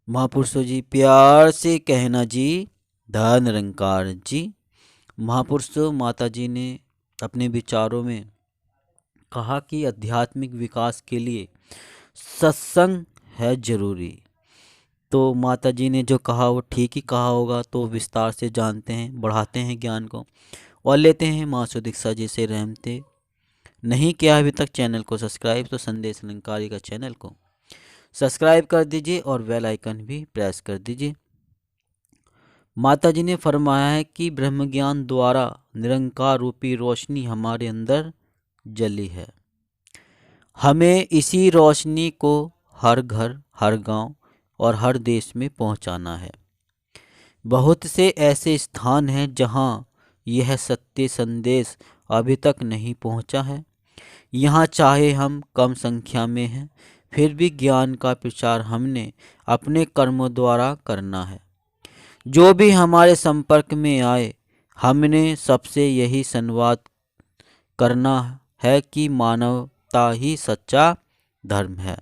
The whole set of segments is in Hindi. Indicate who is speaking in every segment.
Speaker 1: महापुरुषों जी प्यार से कहना जी, धन निरंकार जी। महापुरुषों माता जी ने अपने विचारों में कहा कि आध्यात्मिक विकास के लिए सत्संग है जरूरी। तो माता जी ने जो कहा वो ठीक ही कहा होगा, तो विस्तार से जानते हैं, बढ़ाते हैं ज्ञान को और लेते हैं माँ सुदीक्षा जी से रहमते। नहीं किया अभी तक चैनल को सब्सक्राइब तो संदेश अलंकारी का चैनल को सब्सक्राइब कर दीजिए और बेल आइकन भी प्रेस कर दीजिए। माता जी ने फरमाया है कि ब्रह्म ज्ञान द्वारा निरंकार रूपी रोशनी हमारे अंदर जली है। हमें इसी रोशनी को हर घर, हर गांव और हर देश में पहुंचाना है। बहुत से ऐसे स्थान हैं जहां यह सत्य संदेश अभी तक नहीं पहुंचा है। यहाँ चाहे हम कम संख्या में हैं, फिर भी ज्ञान का प्रचार हमने अपने कर्मों द्वारा करना है। जो भी हमारे संपर्क में आए, हमने सबसे यही संवाद करना है कि मानवता ही सच्चा धर्म है।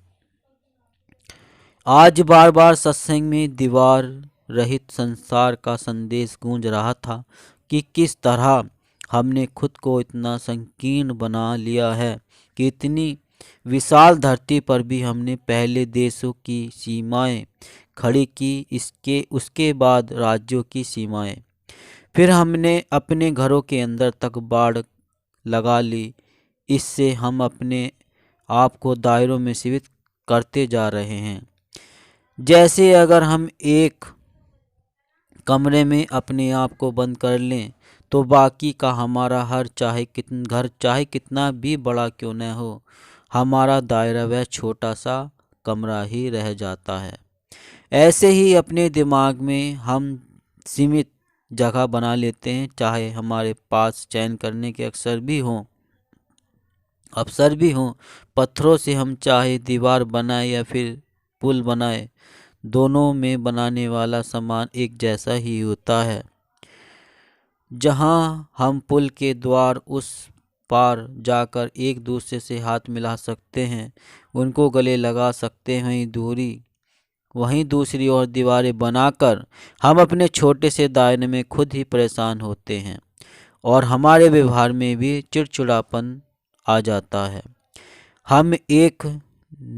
Speaker 1: आज बार बार सत्संग में दीवार रहित संसार का संदेश गूंज रहा था कि किस तरह हमने खुद को इतना संकीर्ण बना लिया है कि इतनी विशाल धरती पर भी हमने पहले देशों की सीमाएं खड़ी की, इसके उसके बाद राज्यों की सीमाएं, फिर हमने अपने घरों के अंदर तक बाड़ लगा ली। इससे हम अपने आप को दायरों में सीमित करते जा रहे हैं। जैसे अगर हम एक कमरे में अपने आप को बंद कर लें तो बाकी का हमारा घर चाहे कितना भी बड़ा क्यों न हो, हमारा दायरा वह छोटा सा कमरा ही रह जाता है। ऐसे ही अपने दिमाग में हम सीमित जगह बना लेते हैं, चाहे हमारे पास चयन करने के अवसर भी हों। पत्थरों से हम चाहे दीवार बनाए या फिर पुल बनाए, दोनों में बनाने वाला सामान एक जैसा ही होता है। जहां हम पुल के द्वार उस पार जाकर एक दूसरे से हाथ मिला सकते हैं, उनको गले लगा सकते हैं, वहीं दूसरी ओर दीवारें बनाकर हम अपने छोटे से दायरे में खुद ही परेशान होते हैं और हमारे व्यवहार में भी चिड़चिड़ापन आ जाता है। हम एक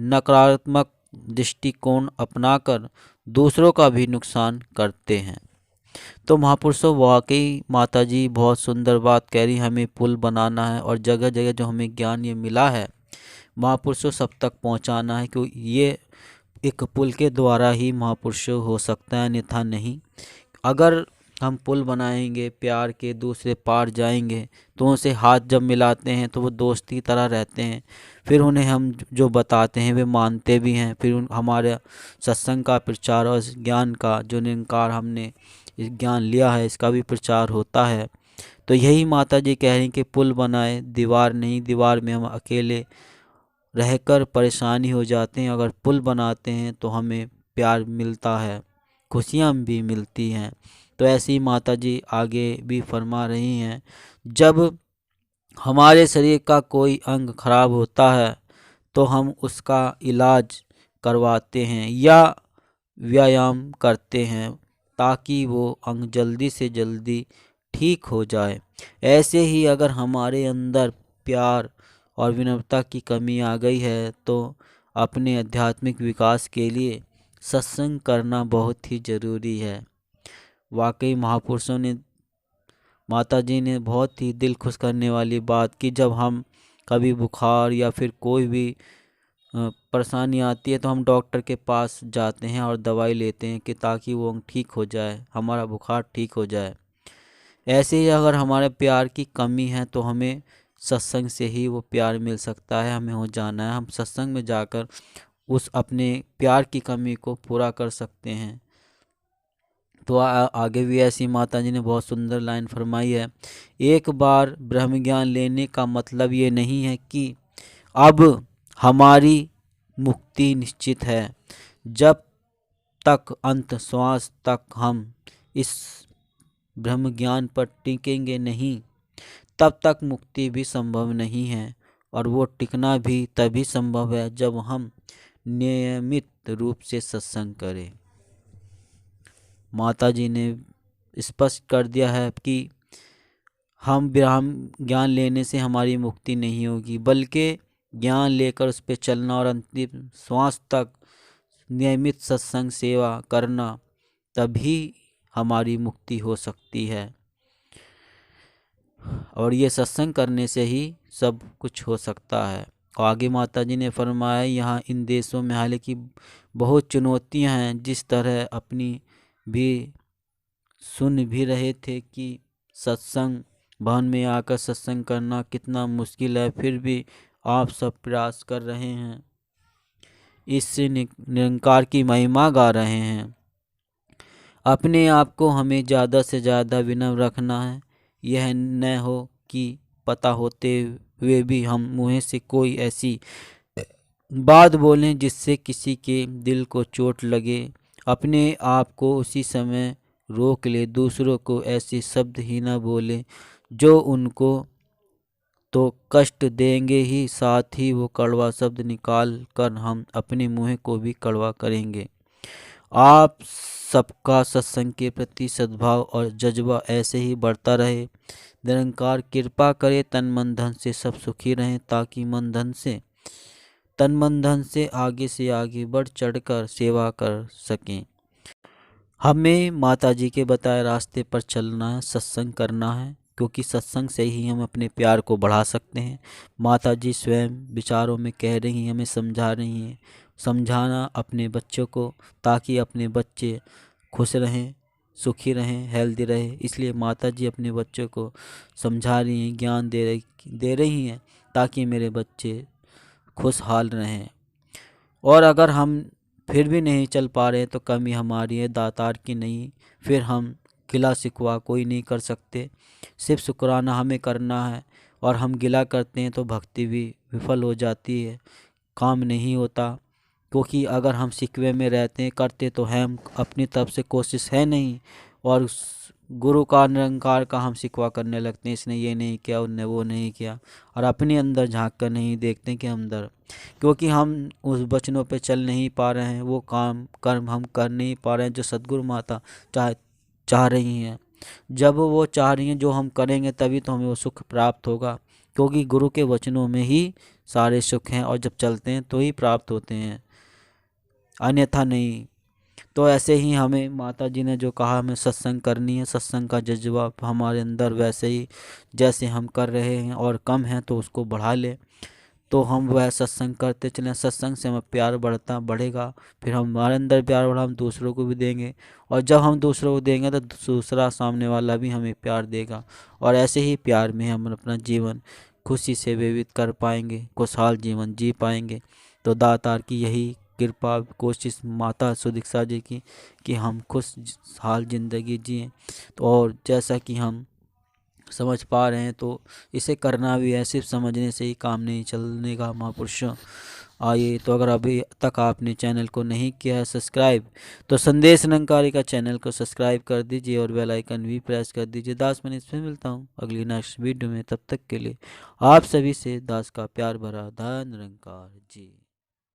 Speaker 1: नकारात्मक दृष्टिकोण अपनाकर दूसरों का भी नुकसान करते हैं। तो महापुरुषों वाकई माता जी बहुत सुंदर बात कह रही, हमें पुल बनाना है और जगह जगह जो हमें ज्ञान ये मिला है महापुरुषों सब तक पहुंचाना है, क्योंकि ये एक पुल के द्वारा ही महापुरुषों हो सकता है, अन्यथा नहीं। अगर हम पुल बनाएंगे, प्यार के दूसरे पार जाएंगे, तो उनसे हाथ जब मिलाते हैं तो वो दोस्त की तरह रहते हैं। फिर उन्हें हम जो बताते हैं वे मानते भी हैं। फिर हमारे सत्संग का प्रचार और इस ज्ञान का जो निरंकार हमने इस ज्ञान लिया है इसका भी प्रचार होता है। तो यही माता जी कह रही कि पुल बनाए, दीवार नहीं। दीवार में हम अकेले रहकर परेशानी हो जाते हैं, अगर पुल बनाते हैं तो हमें प्यार मिलता है, खुशियाँ भी मिलती हैं। तो ऐसे ही माता जी आगे भी फरमा रही हैं, जब हमारे शरीर का कोई अंग खराब होता है तो हम उसका इलाज करवाते हैं या व्यायाम करते हैं ताकि वो अंग जल्दी से जल्दी ठीक हो जाए। ऐसे ही अगर हमारे अंदर प्यार और विनम्रता की कमी आ गई है तो अपने आध्यात्मिक विकास के लिए सत्संग करना बहुत ही ज़रूरी है। वाकई महापुरुषों ने, माता जी ने बहुत ही दिल खुश करने वाली बात की। जब हम कभी बुखार या फिर कोई भी परेशानी आती है तो हम डॉक्टर के पास जाते हैं और दवाई लेते हैं कि ताकि वो ठीक हो जाए, हमारा बुखार ठीक हो जाए। ऐसे ही अगर हमारे प्यार की कमी है तो हमें सत्संग से ही वो प्यार मिल सकता है, हमें हो जाना है। हम सत्संग में जाकर उस अपने प्यार की कमी को पूरा कर सकते हैं। तो आगे भी ऐसी माता जी ने बहुत सुंदर लाइन फरमाई है, एक बार ब्रह्म ज्ञान लेने का मतलब ये नहीं है कि अब हमारी मुक्ति निश्चित है। जब तक अंत श्वास तक हम इस ब्रह्म ज्ञान पर टिकेंगे नहीं, तब तक मुक्ति भी संभव नहीं है। और वो टिकना भी तभी संभव है जब हम नियमित रूप से सत्संग करें। माता जी ने स्पष्ट कर दिया है कि हम ब्रह्म ज्ञान लेने से हमारी मुक्ति नहीं होगी, बल्कि ज्ञान लेकर उस पर चलना और अंतिम श्वास तक नियमित सत्संग सेवा करना, तभी हमारी मुक्ति हो सकती है। और ये सत्संग करने से ही सब कुछ हो सकता है। और आगे माता जी ने फरमाया, यहाँ इन देशों में हालांकि बहुत चुनौतियां हैं, जिस तरह अपनी भी सुन भी रहे थे कि सत्संग भवन में आकर सत्संग करना कितना मुश्किल है, फिर भी आप सब प्रयास कर रहे हैं, इससे निरंकार की महिमा गा रहे हैं। अपने आप को हमें ज़्यादा से ज़्यादा विनम्र रखना है। यह न हो कि पता होते हुए भी हम मुँह से कोई ऐसी बात बोलें जिससे किसी के दिल को चोट लगे। अपने आप को उसी समय रोक ले, दूसरों को ऐसे शब्द ही न बोले जो उनको तो कष्ट देंगे ही, साथ ही वो कड़वा शब्द निकाल कर हम अपने मुँह को भी कड़वा करेंगे। आप सबका सत्संग के प्रति सद्भाव और जज्बा ऐसे ही बढ़ता रहे। निरंकार कृपा करे तन मन धन से सब सुखी रहें, ताकि तन मन धन से आगे बढ़ चढ़कर सेवा कर सकें। हमें माता जी के बताए रास्ते पर चलना है, सत्संग करना है, क्योंकि सत्संग से ही हम अपने प्यार को बढ़ा सकते हैं। माता जी स्वयं विचारों में कह रही हैं, हमें समझा रही हैं, समझाना अपने बच्चों को, ताकि अपने बच्चे खुश रहें, सुखी रहें, हेल्दी रहे। इसलिए माता जी अपने बच्चों को समझा रही हैं, ज्ञान दे रही हैं, ताकि मेरे बच्चे खुशहाल रहें। और अगर हम फिर भी नहीं चल पा रहे तो कमी हमारी है, दातार की नहीं। फिर हम गिला शिकवा कोई नहीं कर सकते, सिर्फ शुक्राना हमें करना है। और हम गिला करते हैं तो भक्ति भी विफल हो जाती है, काम नहीं होता। क्योंकि अगर हम शिकवे में रहते हैं, करते तो हैं, हम अपनी तरफ से कोशिश है नहीं, और गुरु का निरंकार का हम शिकवा करने लगते हैं, इसने ये नहीं किया, उनने वो नहीं किया, और अपने अंदर झांक कर नहीं देखते कि अंदर, क्योंकि हम उस वचनों पे चल नहीं पा रहे हैं, वो काम कर्म हम कर नहीं पा रहे हैं जो सद्गुरु माता चाह रही हैं। जब वो चाह रही हैं जो हम करेंगे, तभी तो हमें वो सुख प्राप्त होगा, क्योंकि गुरु के वचनों में ही सारे सुख हैं, और जब चलते हैं तो ही प्राप्त होते हैं, अन्यथा नहीं। तो ऐसे ही हमें माता जी ने जो कहा, हमें सत्संग करनी है, सत्संग का जज्बा हमारे अंदर वैसे ही जैसे हम कर रहे हैं, और कम है तो उसको बढ़ा ले, तो हम वह सत्संग करते चलें। सत्संग से हमें प्यार बढ़ेगा, फिर हमारे अंदर प्यार बढ़ा, हम दूसरों को भी देंगे, और जब हम दूसरों को देंगे तो दूसरा सामने वाला भी हमें प्यार देगा, और ऐसे ही प्यार में हम अपना जीवन खुशी से व्यतीत कर पाएंगे, खुशहाल जीवन जी पाएंगे। तो दातार की यही कृपा कोशिश माता सुदीक्षा जी की कि हम खुशहाल ज़िंदगी जिएं। तो और जैसा कि हम समझ पा रहे हैं, तो इसे करना भी है, सिर्फ समझने से ही काम नहीं चलने का महापुरुषों। आइए, तो अगर अभी तक आपने चैनल को नहीं किया है सब्सक्राइब, तो संदेश निरंकारी का चैनल को सब्सक्राइब कर दीजिए और बेल आइकन भी प्रेस कर दीजिए। दास मैं इसमें मिलता हूँ अगली नेक्स्ट वीडियो में, तब तक के लिए आप सभी से दास का प्यार भरा धन्य निरंकार जी।